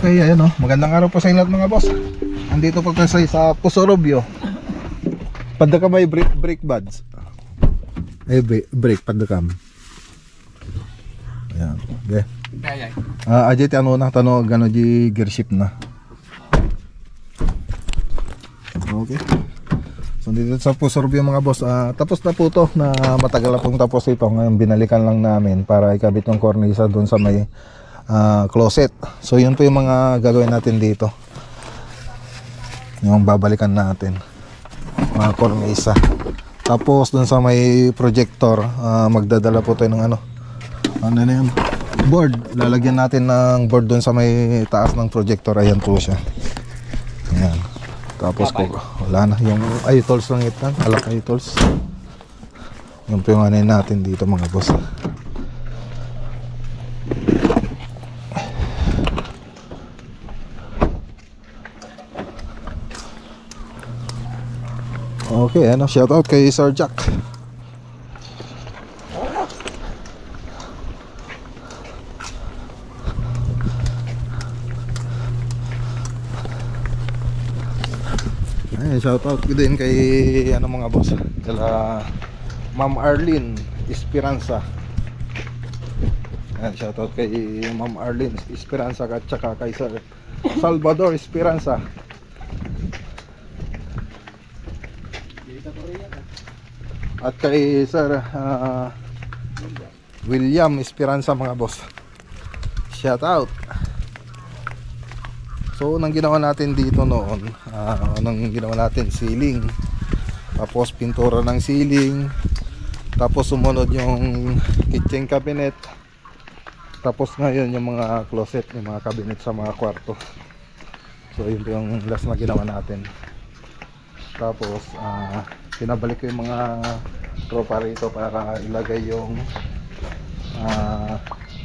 Okay, ayun magandang araw po sa inyo mga boss. Andito po tayo sa Pusorobio. Pada ka may brake buds. Ay brake pada kam. Ayan. Okay. Aja ti ano na tanong gano di gear shift na. Okay. So dito sa Pusorobio mga boss, tapos na po to na matagal na pong tapos ito. Ngayon binalikan lang namin para ikabit yung cornisa doon sa may closet. So yun po yung mga gagawin natin dito, yung babalikan natin mga cornisa. Tapos dun sa may projector, magdadala po tayo ng ano na yun, board. Lalagyan natin ng board dun sa may taas ng projector. Ayan po siya. Ayan. Tapos ko wala na yung tools lang ito, alak tools. Yun po yung ano natin dito mga boss. Okay, shout out kay Sir Jack. Ay, shout out ko din kay mga boss, kala Ma'am Arlene Esperanza. Ay, shout out kay Ma'am Arlene Esperanza at saka kay Sir Salvador Esperanza. At kay Sir William Esperanza mga boss. Shout out. So nang ginawa natin dito noon, nang ginawa natin ceiling, tapos pintura ng ceiling, tapos sumunod yung kitchen cabinet, tapos ngayon yung mga closet, yung mga cabinet sa mga kwarto. So yun yung last na ginawa natin. Tapos pinabalik ko yung mga tropa rito para ilagay yung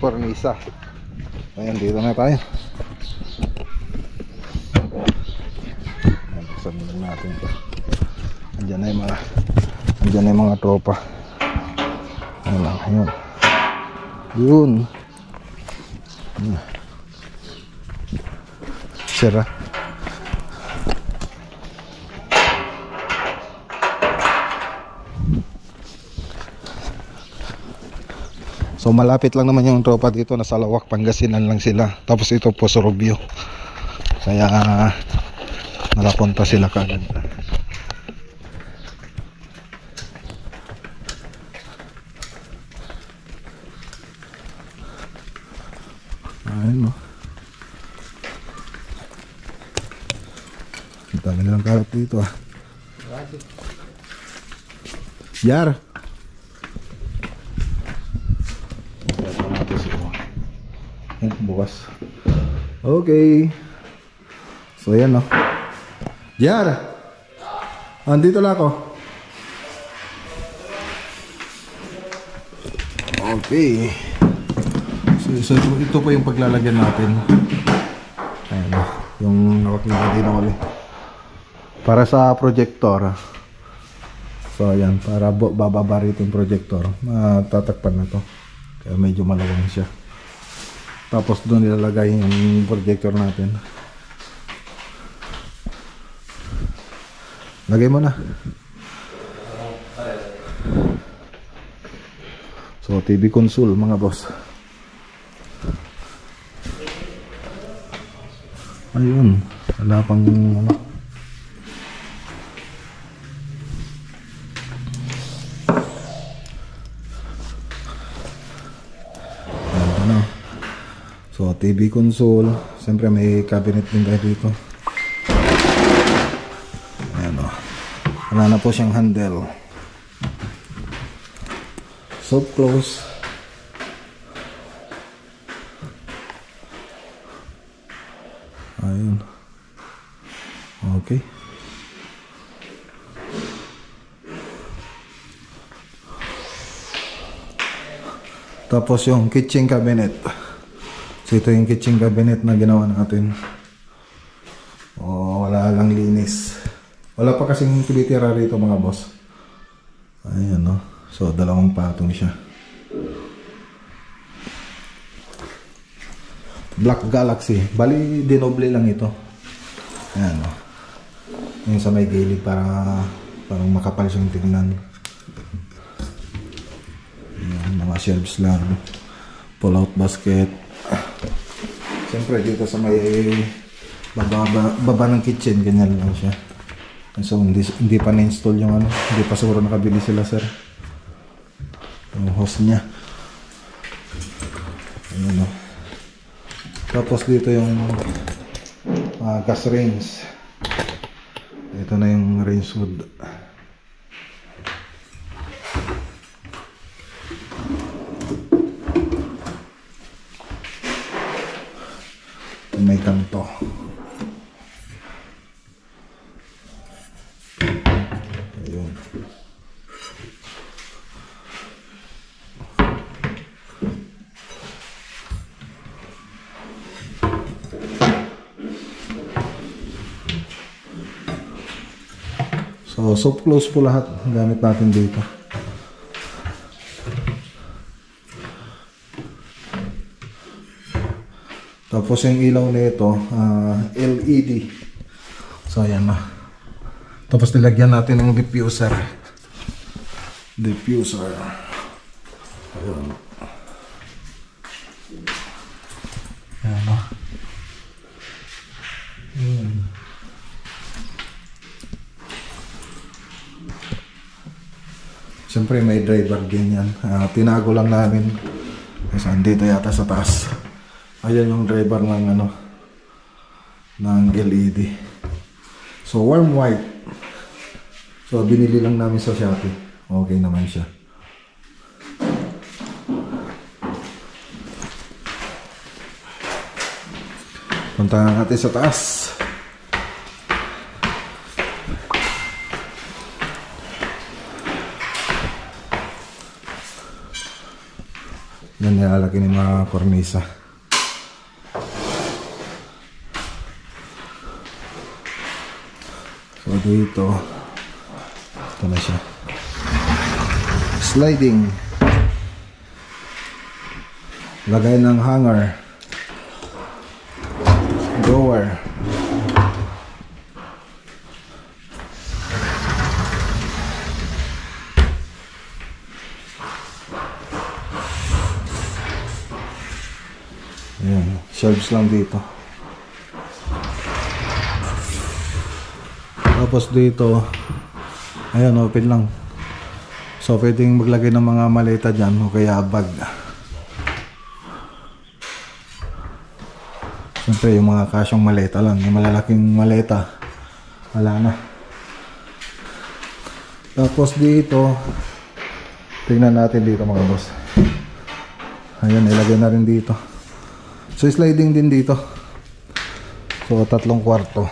cornisa. Ayan, dito na tayo. Buksan natin ito. Andyan na yung mga tropa. Ayun. Yun. Sira. So malapit lang naman yung tropa dito, nasa Lawak, Pangasinan lang sila. Tapos ito po Pusorobio. Kaya nakapunta sila kaagad. Ayun ang dami nilang kalat dito Yar. Bukas. Okay. So yan Jar. Andito lang ako. Okay. So ito po yung paglalagyan natin. Ayan yung hawak na din ulit. Para sa projector. So ayan, para bababa rito yung projector. Tatakpan na to. Kaya medyo malawang siya. Tapos doon nilalagay yung projector natin. Lagay mo na. So TV console mga boss. Ayun, wala pang So TV console, siyempre may cabinet din tayo dito. Ayan wala na po siyang handle. Soft close. Ayun. Okay. Tapos yung kitchen cabinet. So ito yung kitchen cabinet na ginawa natin. Wala lang linis. Wala pa kasing tulitira rito mga boss. Ayan So dalawang patong siya. Black Galaxy. Bali, dinoble lang ito. Ayan o. Yung sa may gilid para parang makapal siyang tignan. Ayan, mga shelves lang. Pull out basket. Siyempre dito sa may baba ng kitchen, ganyan lang siya. So hindi pa na-install yung ano, hindi pa siguro nakabili sila sir. Yung hose niya. Ayan o. Tapos dito yung gas range. Ito na yung range hood. May kanto. Ayun. So, soft close po lahat gamit natin dito. Tapos yung ilaw nito, LED. So, ayan na. Tapos nilagyan natin ng diffuser. Ayun. Ayan na. Siyempre may driver din yan. Tinago lang namin. Kasi andito yata sa taas. Ayan yung driver ng ng LED. So warm white. So binili lang namin sa Shopee. Okay naman siya. Punta natin sa taas. Yan nilalagay ng mga kornisa. So dito, ito na siya. Sliding. Lagay ng hanger. Drawer. Ayan, shelves lang dito. Tapos dito, ayan, open lang. So pwedeng maglagay ng mga maleta dyan o kaya bag. Siyempre yung mga kasyong maleta lang, yung malalaking maleta wala na. Tapos dito, tingnan natin dito mga boss. Ayan, ilagay na rin dito. So sliding din dito. So 3 kwarto.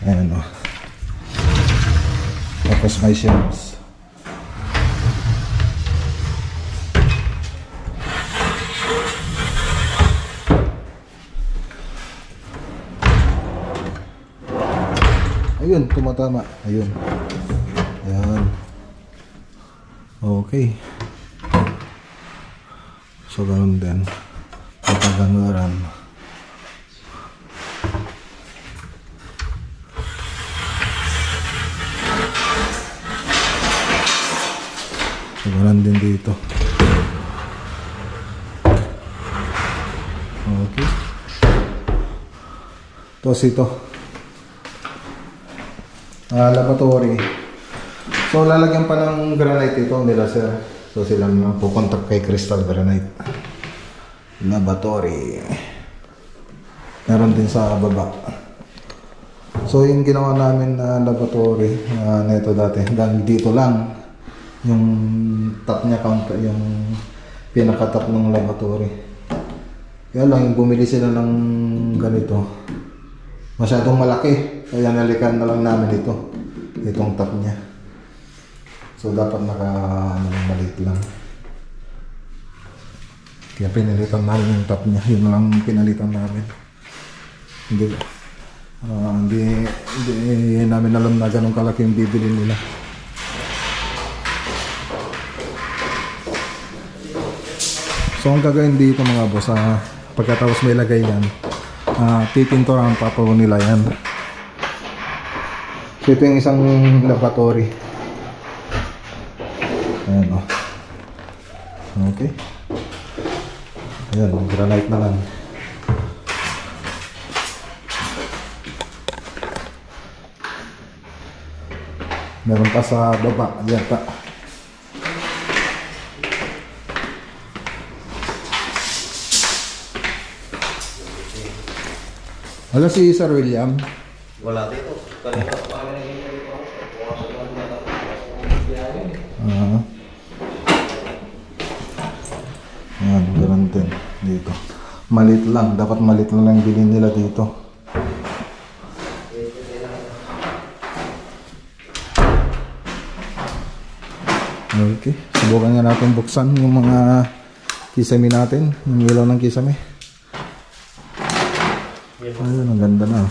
Ayan o. Tapos may shelves. Ayun, tumatama. Ayun. Ayan. Okay. So ganun din. Pagkaganuran. So ganun din dito. Okay. Tapos ito. Laboratory. So lalagyan pa ng granite ito nila sir. So silang pupuntak kay Crystal Granite. Laboratory. Meron din sa baba. So yung ginawa namin na laboratory nito dati. Dahil dito lang yung top niya counter, yung pinaka-top ng laboratory. Kaya lang yung bumili sila ng ganito. Masyadong malaki. Kaya nalikan na lang namin ito. Itong top niya. So dapat maliit lang. Kaya pinalitan namin yung top niya. Yun lang pinalitan namin. Hindi namin alam na ganun kalaki yung bibili nila. So ang gagawin dito mga boss, pagkatapos may lagay yan, pipinturahan pa po nila yan. So ito yung isang lavatory. Ayan o. Okay. Ayan, granite na lang. Meron pa sa baba, yata. Wala si Sir William? Wala dito. Kanina pa kami nag-intay dito. Pumasok lang na tapos. Ayan, ganun din dito. Malit lang, dapat malit lang bilhin nila dito. Okay, subukan nga natin buksan yung mga kisame natin, yung ilaw ng kisame. Ayun, ang ganda na.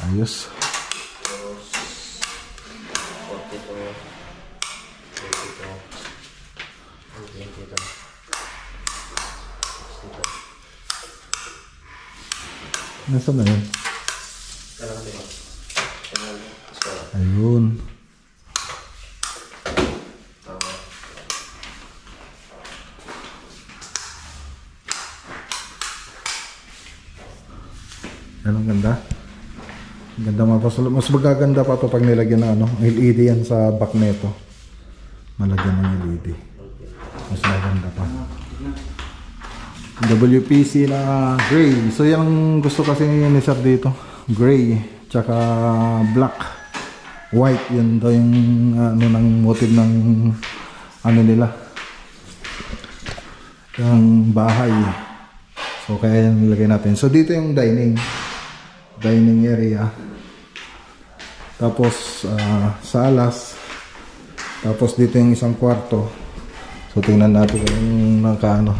Ayos. Nasaan na yun? Ayun. Ano, ganda? Ganda mga boss. Mas magaganda pa to pag nilagyan ng LED yan sa back neto. Malagyan ng LED. Mas maganda pa. WPC na gray. So yan ang gusto kasi ni Sir dito. Gray. Tsaka black. White. Yan daw yung ng motive ng nila. Yung bahay. So kaya yan nilagay natin. So dito yung dining area, tapos salas, tapos dito yung isang kwarto. So tingnan natin kung nakaano.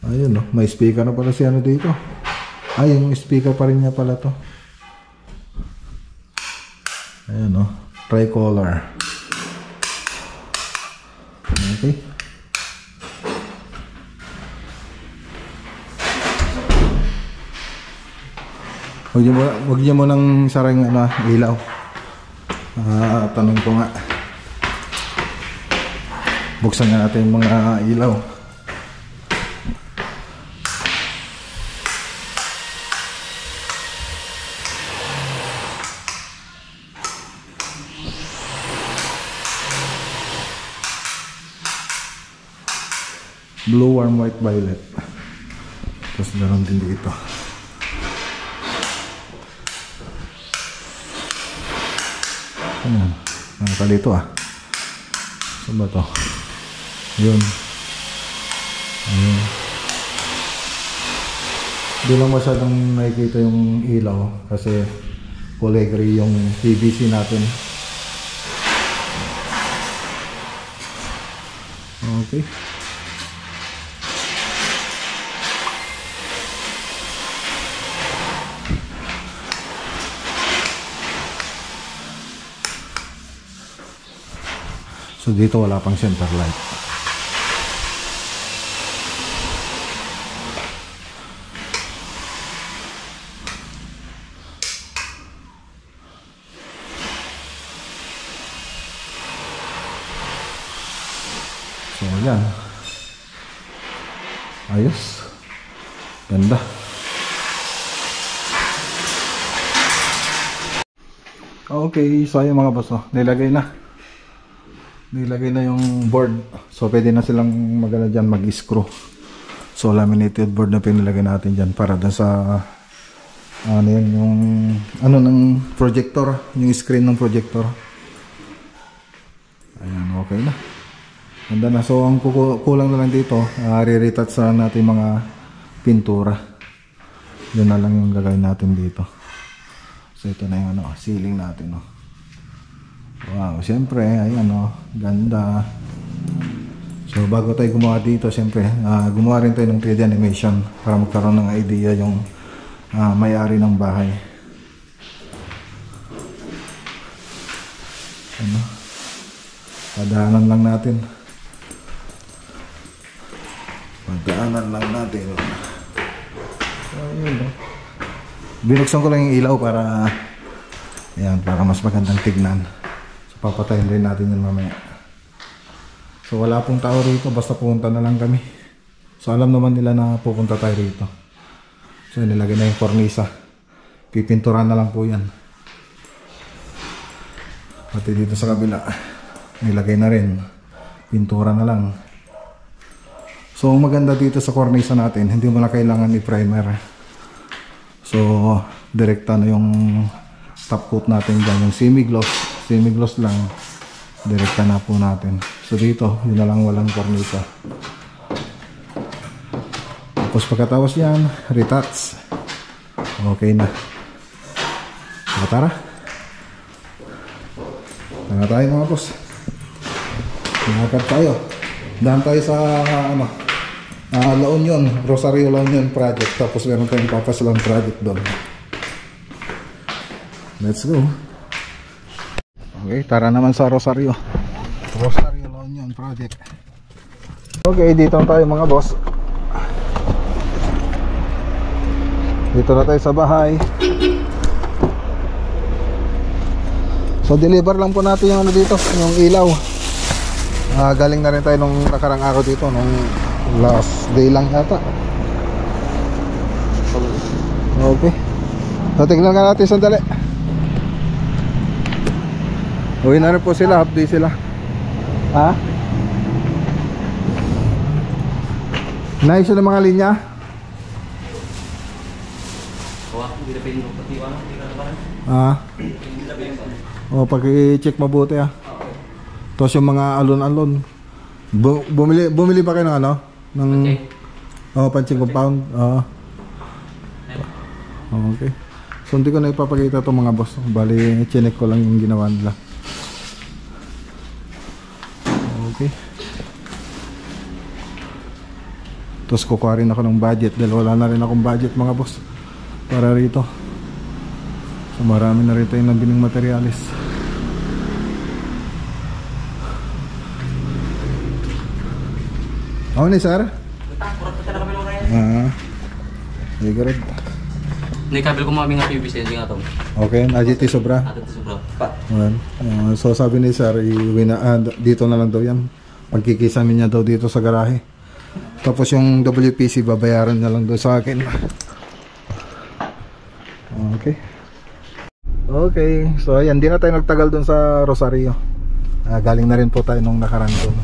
Ayun, no, may speaker na pala si dito. Ay, yung speaker pa rin niya pala to. Ayun, no, tricolor. Okay. Huwag niyo mo nang sarang ilaw. Tanong ko nga. Buksan nga natin yung mga ilaw. Blue, warm, white, violet. Tapos meron din dito. Ayan, dito saan ba to? Yun. Ayun. Hindi lang masyadong nakikita yung ilaw kasi kulay gray yung PVC natin. Okay. So dito wala pang center light. So yan. Ayos. Ganda. Okay, so ayun mga boss, nilagay na yung board. So pwede na silang magana dyan, mag-screw. So laminated board na pinilagay natin dyan para dun sa yan, yung ng projector, yung screen ng projector. Ayan, okay na. Ganda na. So ang kulang na lang dito, re-retouch natin mga pintura. Yun na lang yung gagawin natin dito. So ito na yung ceiling natin. Wow, siyempre, ayan ganda. So bago tayo gumawa dito, siyempre, gumawa rin tayo ng 3D animation para magkaroon ng idea yung may-ari ng bahay. Padaanan lang natin. Padaanan lang natin. Ayun, no? Binuksan ko lang yung ilaw para ayan, para mas magandang tignan. So papatayin rin natin yun mamaya. So wala pong tao rito, basta pupunta na lang kami. So alam naman nila na pupunta tayo rito. So nilagay na yung kornisa. Pipinturan na lang po yan. Pati dito sa kabila nilagay na rin. Pintura na lang. So ang maganda dito sa kornisa natin, hindi mo na kailangan i-primer. So direkta na yung top coat natin dyan. Yung semi-gloss. Semi-gloss lang. Direkta na po natin. So dito, yun na lang walang kornisa. Tapos pagkatapos yan, retouch. Okay na. So, tara. Tara tayo mga boss. Nakakad tayo. Daan tayo sa La Union, Rosario La Union project. Tapos meron tayong papasalang project doon. Let's go. Okay, tara naman sa Rosario La Union project. Okay, dito na tayo mga boss. Dito na tayo sa bahay. So deliver lang po natin yung ano dito, yung ilaw. Galing na rin tayo nung nakarang araw dito, nung last day lang yata. Okay. So tignan nga natin sandali. Uwi na rin po sila, half day sila. Ha? Naayos yung mga linya? O pag i-check mabuti Tapos yung mga alon-alon. Bumili ba kayo ng ano? Ng punching compound? Okay. So hindi ko na ipapakita itong mga boss. Bali, chinek ko lang yung ginawa nila. Okay. Tapos kukuha rin ako ng budget dahil wala na rin akong budget mga boss para rito. So marami na rin tayong nabiling materialis. Ako ni sir? Sigurad. Hindi kabel ko mami nga PVC hindi nga to. Okay, AGT sobra. Sobra. So sabi ni sir, dito na lang daw yan. Pagkikisamin niya daw dito sa garahe. Tapos yung WPC babayaran na lang daw sa akin. Okay. Okay, so ayan, di na tayo nagtagal dun sa Rosario. Galing na rin po tayo nung nakaraan doon.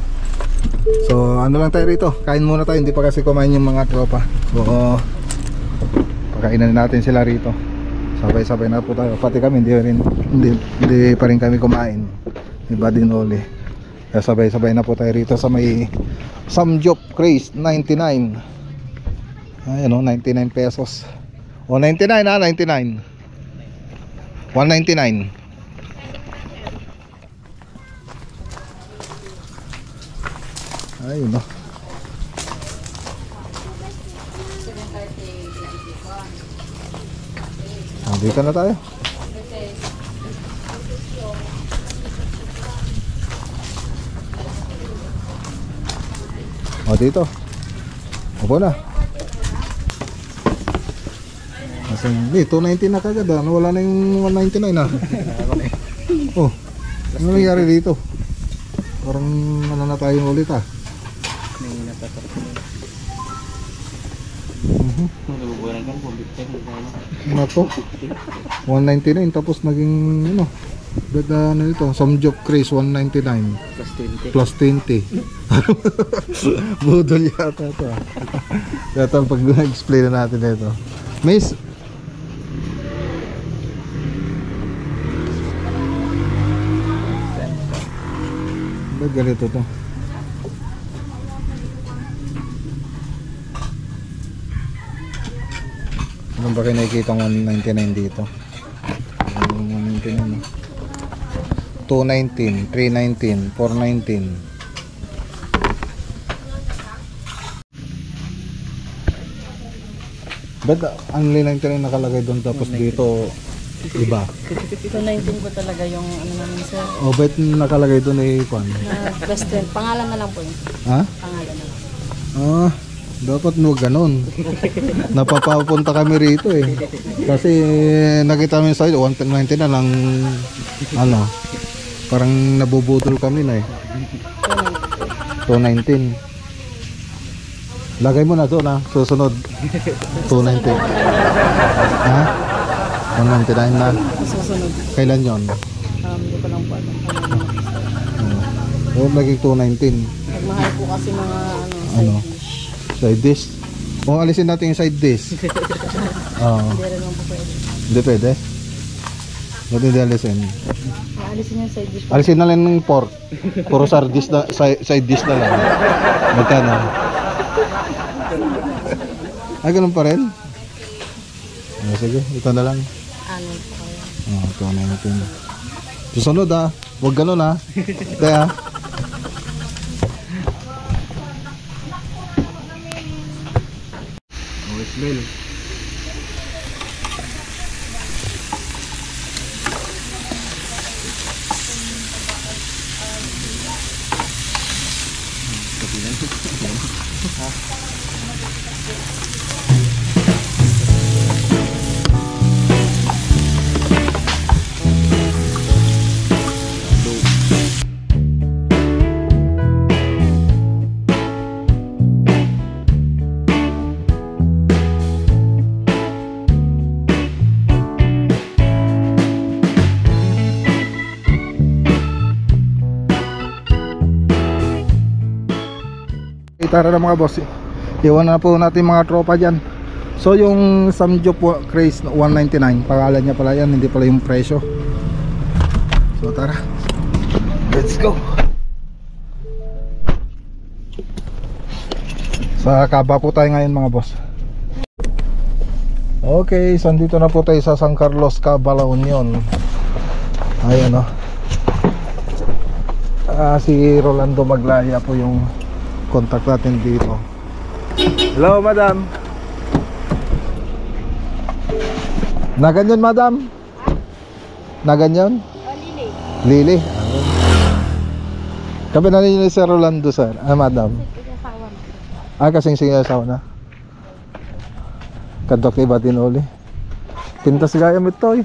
So ano lang tayo rito, kain muna tayo, hindi pa kasi kumain yung mga tropa. So pagkainan natin sila rito. Sabay-sabay na po tayo. Pati kami hindi pa rin kami kumain. Iba din uli. Kaya sabay-sabay na po tayo rito sa may Samjop Craze 99. Ayan 99 pesos. 99 99. 199. Ayun dito na tayo. Dito. Opo na. Hindi, 290 na kagad wala na yung 199 Oh, ano nangyari dito? Parang ano na tayo ulit Ano to? 199 tapos naging ano ito, Samjop Craze 199 plus 20 budol yata ito Ito pag explain na natin ito Miss ba't ganito to? Anong ba kayo nakikita 199 dito? 199 219, 319, 419 ba't only 99 nakalagay doon tapos dito Iba. 219 po talaga yung ano namin sir. O ba't nakalagay doon Kwan? Na best friend. Pangalan na lang po yun. Ha? Pangalan na lang. Ah, dapat mo ganun. Napapapunta kami rito Kasi nakita namin sa 190 na lang ano. Parang nabubudol kami na 219. Lagay mo na doon susunod. 290. Ha? 199 na. Susunod. Kailan yon? Hindi ko lang po alam. Naging 219. Nagmahal po kasi mga Ano? side dish. Side dish. O alisin natin yung side dish. Hindi rin naman po pwede. Hindi pwede. Ba't hindi alisin? Maalisin yung side dish po. Alisin na lang ng pork. Puro sardis na, side dish na lang. Magkano? Ay, ganun pa rin? Sige, ito na lang. Ano po kaya? Ito na natin. Susunod huwag ganun Kaya smell. Tara na mga boss, iwan na po natin mga tropa dyan. So yung Samgyup Craze 199, pangalan niya pala yan, hindi pala yung presyo. So tara, let's go. Sa Kaba po tayo ngayon mga boss. Okay, so dito na po tayo sa San Carlos, Caba, La Union. Ayan si Rolando Maglaya po yung contact natin dito. Hello madam. Na ganyan madam? Na ganyan? Lili. Kabi na ninyo si Rolando sir. Madam. Kasing singasawa na. Kadok iba din uli. Pintas gayam ito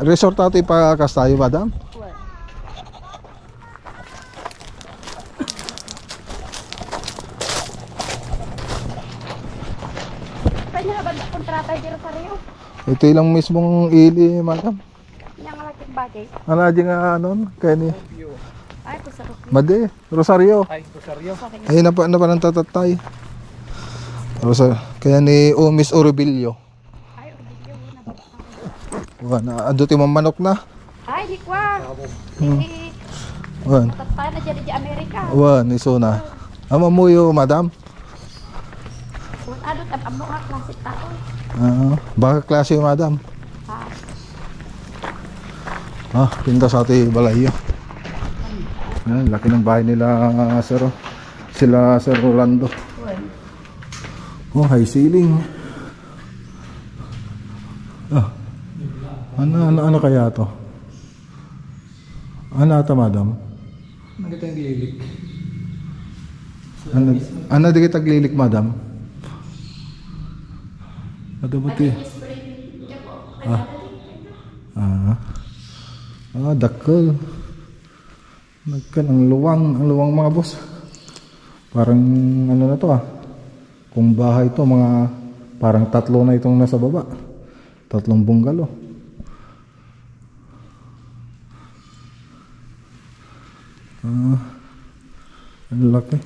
resort natin ipakakas tayo madam. Ito ilang mismong ili, madam. Yang malaking bagay. Ano aja nga kaya ni Ay, Rosario. Made, Rosario. Ay, Rosario. Ay, na pa ng tatatay. Rosario. Kaya ni Miss Orobilio. Ay, Orbilyo. Ando ti manok na. Ay, hikwa. Hindi. Matatay na dyan di Amerika. Iso na. Mamuyo, madam. Kung ano, amo nga klasik tao. Baka klase madam. Pinta sa ating balayo. Laki ng bahay nila sila Sir Rolando. High ceiling. Ano kaya to? Ano ata madam? Maganda yung lilik. Ano di kita glilik madam? Ano ba ito? Dakal. Nagkan ang luwang mga boss. Parang ano na to kung bahay to mga parang 3 na itong nasa baba. 3 bungalow. Ang laki.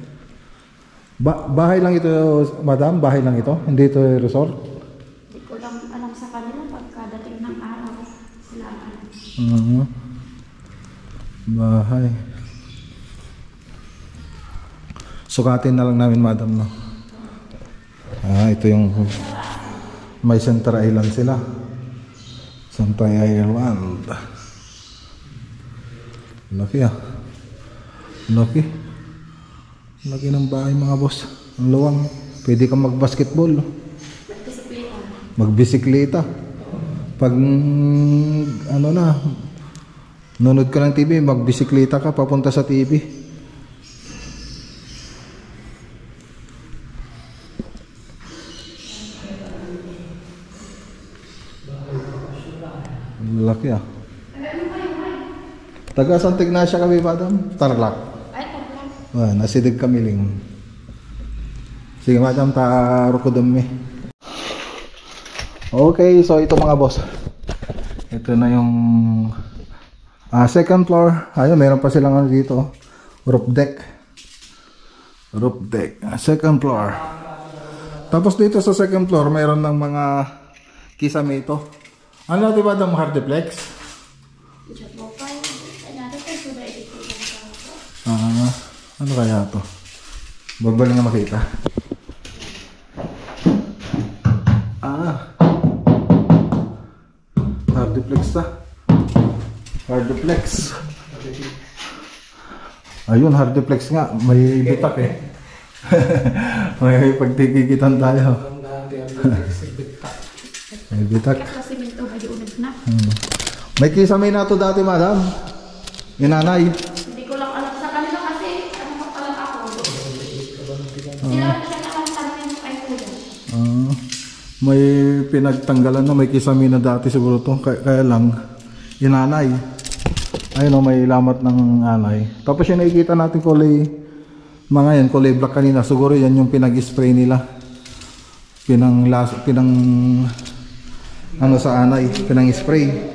Bahay lang ito madam? Bahay lang ito? Hindi ito resort? Hindi ko lang alam sa kanila pagkadating ng araw sila. Bahay. Sukatin na lang namin madam ito yung may Center Island sila. Center Island. Laki Laki ng bahay mga boss. Ang luwang. Pwede kang magbasketball. Magbisikleta. Pag ano na, nunod ka ng TV, magbisikleta ka papunta sa TV. Laki ah. Taga Santa Ignacia kami, madam? Tarlac. Nasidig kami ling. Sige madam, taro ko dami. Okay, so ito mga boss. Ito na yung second floor. Ayun, meron pa silang ano dito. Roof deck. Roof deck. Second floor. Tapos dito sa second floor, meron ng mga kisame ito. Ano natin ba itong hardiplex? Ano kaya ito? Bagbali nga makita. Hardiplex na. Hardiplex. Ayun, hardiplex nga. May bitak eh. May pagtikikitan tayo. May bitak. May kisame na ito dati, madam. Yung nanay. Hindi ko lang alam sa kanila kasi ano pa pala ako. Sila siya nakantanin yung kay kuya. May pinagtanggalan na, may kisame na dati siguro to. Kaya lang, yung nanay. Ayun o, may lamat ng nanay. Tapos yung nakikita natin kulay, mga yan, kulay black kanina. Siguro yan yung pinag-spray nila. Ano sa anay, pinang-spray.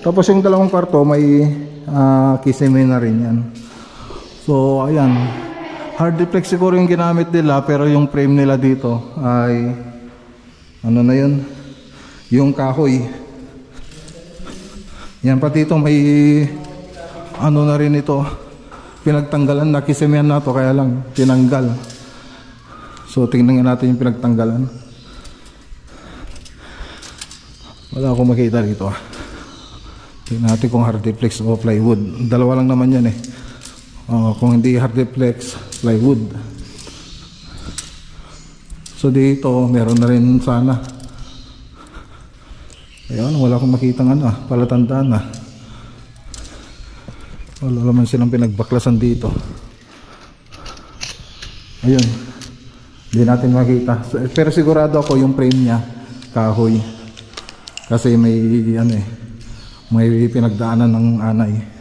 Tapos yung dalawang kwarto, may kisame na rin yan. So, ayan. Hardiplex siguro yung ginamit nila, pero yung frame nila dito ay ano na yun, yung kahoy. Yan, pati ito may ano na rin ito, pinagtanggalan na kisame na to, kaya lang tinanggal. So tingnan natin yung pinagtanggalan. Wala akong makita dito ah. Tingnan natin kung hardiplex o plywood. Dalawa lang naman yan eh. Kung hindi hardiplex, plywood. So dito meron na rin sana. Ayun, wala akong makita nga palatandaan na. Wala naman silang pinagbaklasan dito. Ayun, hindi natin makita. Pero sigurado ako yung frame niya kahoy. Kasi may ano eh, may pinagdaanan ng anay.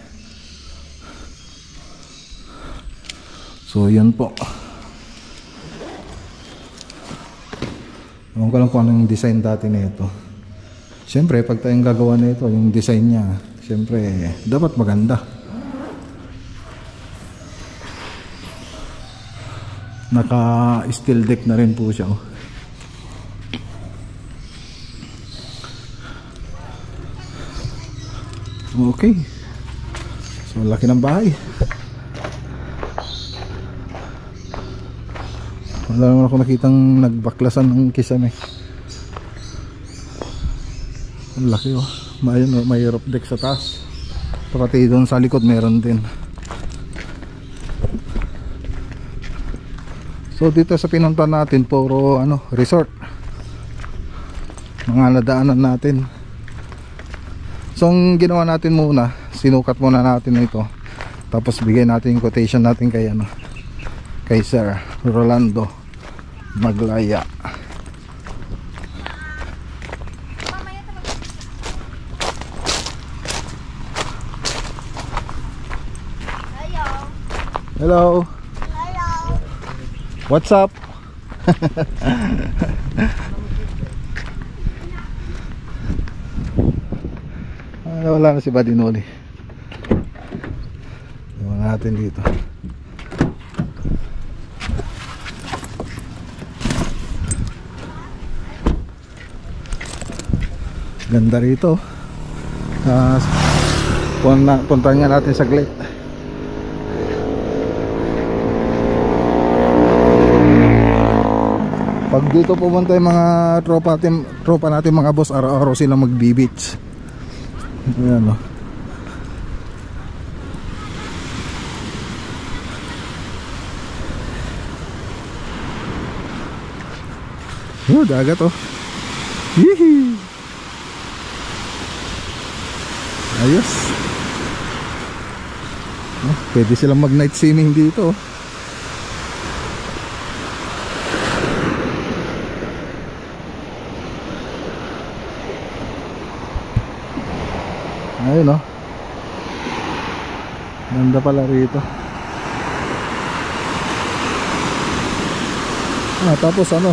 So yun po. Ewan ko lang kung anong design dati nito. Siyempre pag tayong gagawa nito, yung design niya, siyempre dapat maganda. Naka steel deck na rin po siya. Okay. So laki ng bahay. Wala naman ako nakitang nagbaklasan ng kisame. Ang laki oh. May roof deck sa taas. Pati doon sa likod meron din. So dito sa pinunta natin, puro ano, resort. Mga nadaanan natin. So ang ginawa natin muna, sinukat muna natin ito. Tapos bigay natin yung quotation natin kay ano, kay Sir Rolando Maglaya. Hello. Hello. What's up? Wala na si Badinoli. Iwan natin dito. Ganda rito. Puntahan nga natin saglit. Pag dito pumunta yung mga tropa natin mga boss, araw-araw sila magbi-beach. Ayan o. Oh, dagat oh. Hihi. Ayos. Oh, pwede silang mag night swimming dito. Ayun oh. Ganda pala rito. Tapos ano,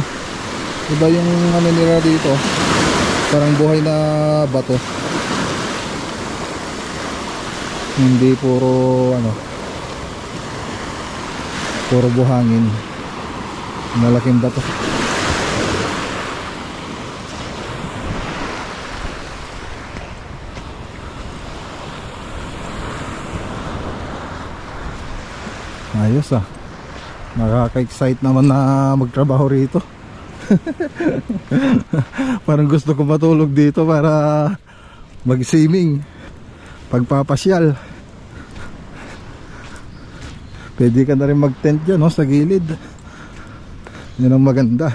iba yung ano nila dito, parang buhay na bato, hindi puro ano, puro buhangin, malaking bato. Ayos ah. Nakaka-excite naman na magtrabaho rito. Parang gusto ko matulog dito para mag-swimming, pagpapasyal. Pwede ka na rin mag-tent dyan no, sa gilid. Yan ang maganda.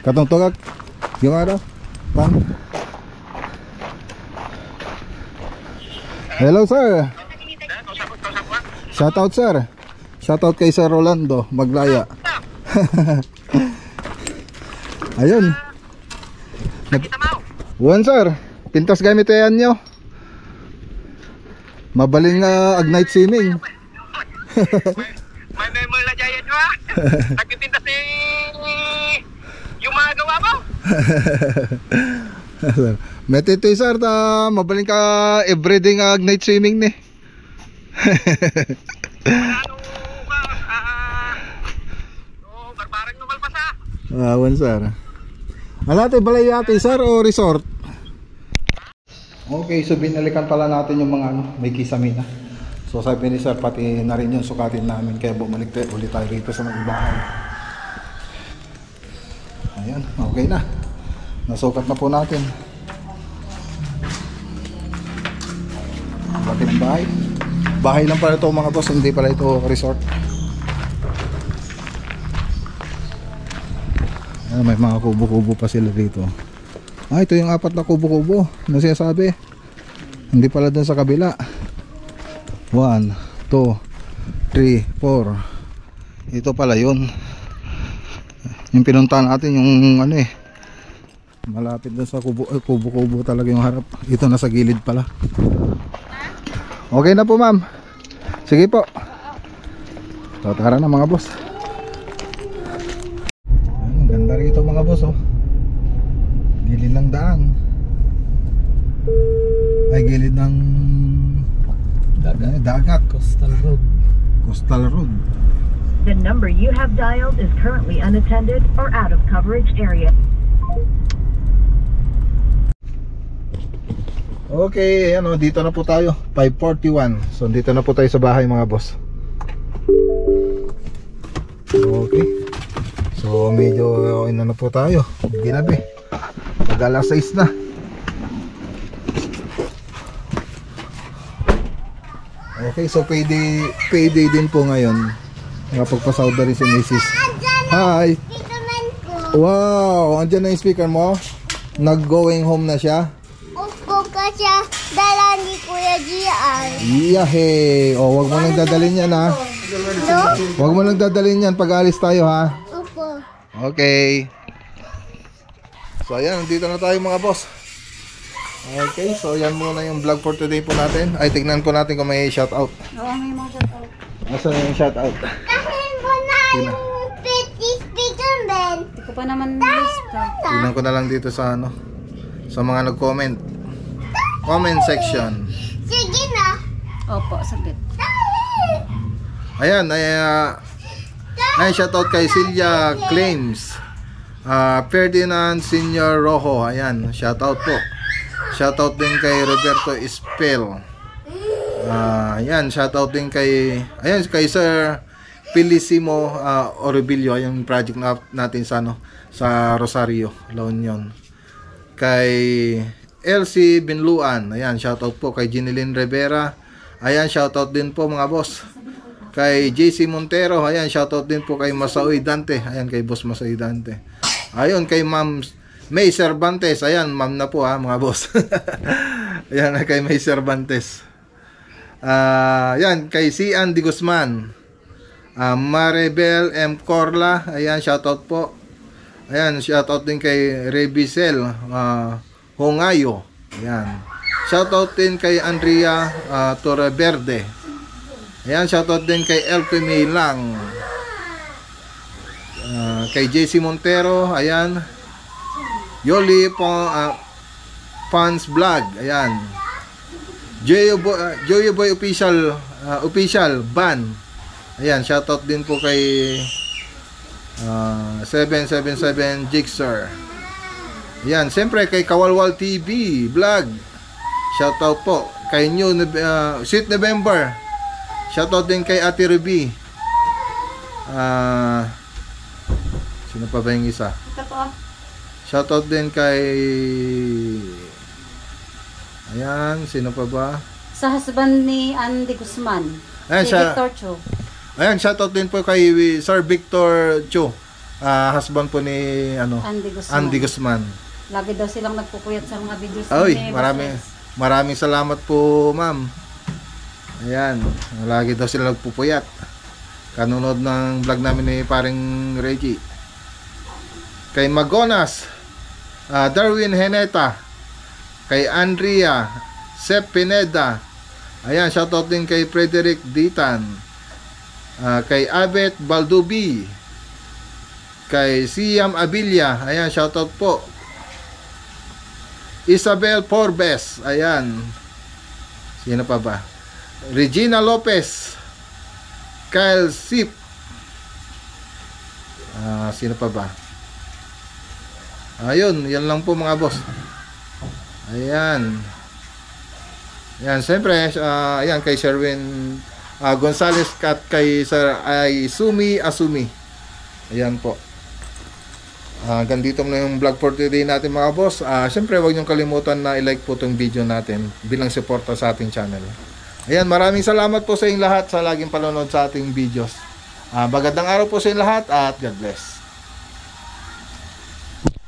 Katong tugag yung ano pang. Hello sir, shout out sir, shout out kay Sir Rolando Maglaya. Ayun Juan sir, pintas gamit yan nyo, mabaling ag night swimming. May memol na dyan nyo ha. Nagpipintas yung mga gawa mo. Metito sir, mabaling ka everyday nga night swimming ni. Barbarang numal pa sa. Awan sir. Alate balay ate sir o resort? Okay, so binalikan pala natin yung mga ano, may kisame na. So sabi ni sir, pati na rin yung sukatin namin, kaya bumalik ulit tayo rito sa magbahay. Ayan, okay na. Nasukat na po natin. Laki ng bahay. Bahay lang pala ito mga boss, hindi pala ito resort. Ayan, may mga kubo-kubo pa sila dito. Ito yung 4 na kubo-kubo na sinasabi. Hindi pala dun sa kabila. 1, 2, 3, 4. Ito pala yun. Yung pinuntahan natin yung ano malapit dun sa kubo-kubo talaga yung harap. Ito nasa gilid pala. Okay na po ma'am. Sige po. So tara na mga boss. Ang ganda rito mga boss oh. Gilid ng daan. Ay gilid ng dagat. Coastal Road. Coastal Road. The number you have dialed is currently unattended or out of coverage area. Okay, ano, dito na po tayo. 5:41. So dito na po tayo sa bahay mga boss. Okay. So medyo ina na po tayo. Ginabi. Mag-alas 6 na. Okay, so payday din po ngayon. Nakapagpasahod na rin si Mrs. Hi! Wow! Andyan na yung speaker mo? Nag-going home na siya? Opo, kasi dala ni Kuya Gian. Yahe! O, wag mo nang dadalhin yan ha. No? Wag mo nang dadalhin yan pag alis tayo ha. Opo. Okay. So ayan, dito na tayo mga boss. Okay, so yan muna yung vlog for today po natin. Ay, tignan po natin kung may shoutout. Oo, may mga shoutout. Nasaan yung shoutout? Kasi mo na yung speaker, Ben. Hindi ko pa naman lista. Tignan ko na lang dito sa ano, sa mga nag-comment. Comment section. Sige na. Opo, saglit. Ayan, ay shoutout kay Silvia Claims. Ferdinand Senior Rojo. Ayan, shoutout po. Shoutout din kay Roberto Espel. Ayan, shoutout din kay Sir Felicimo Orbillo, yung project natin sa sa Rosario, La Union. Kay LC Binluan, ayan, shoutout po kay Ginilyn Rivera. Ayan, shoutout din po mga boss. Kay JC Montero, ayan, shoutout din po kay Masaoy Dante. Ayan, kay Boss Masaoy Dante. Ayun, kay Ma'am May Cervantes. Ayan, ma'am na po mga boss. Ayan, kay May Cervantes. Ayan, kay si Andy Guzman. Maribel M. Corla. Ayan, shoutout po. Ayan, shoutout din kay Rebisel Hongayo. Ayan. Shoutout din kay Andrea Torreverde. Ayan, shoutout din kay Elke Milang. Kay JC Montero. Ayan. Yoli Fans Vlog. Ayan. Joyo Boy Official Ban. Ayan, shoutout din po kay 777 Jigsaw. Ayan, siyempre kay Kawalwal TV Vlog. Shoutout po kay Sweet November. Shoutout din kay Ate Ruby. Sino pa ba yung isa? Shoutout din kay ayan, sino pa ba? Sa husband ni Andy Guzman. Ayan, Si Victor Cho. Ayan, shoutout din po kay Sir Victor Cho. Husband po ni Andy Guzman. Lagi daw silang nagpupuyat sa mga videos Ay, ni maraming salamat po, ma'am. Ayan, lagi daw sila nagpupuyat. Kanunod ng vlog namin ni paring Reggie. Kay Magonas, Darwin Heneta, kay Andrea Sep Pineda. Ayan, shoutout din kay Frederick Ditan. Kay Abet Baldubi, kay Siam Abilia. Ayan, shoutout po. Isabel Forbes. Ayan, sino pa ba? Regina Lopez, Kyle Sip. Sino pa ba? Ayun, yan lang po mga boss. Ayan. Ayan, siyempre, ayan, kay Sherwin Gonzales at kay Sir Sumi Asumi. Ayan po. Ganito na yung vlog for today natin mga boss. Siyempre, huwag niyong kalimutan na i-like po itong video natin bilang suporta sa ating channel. Ayan, maraming salamat po sa inyong lahat sa laging panonood sa ating videos. Magandang araw po sa inyong lahat at God bless.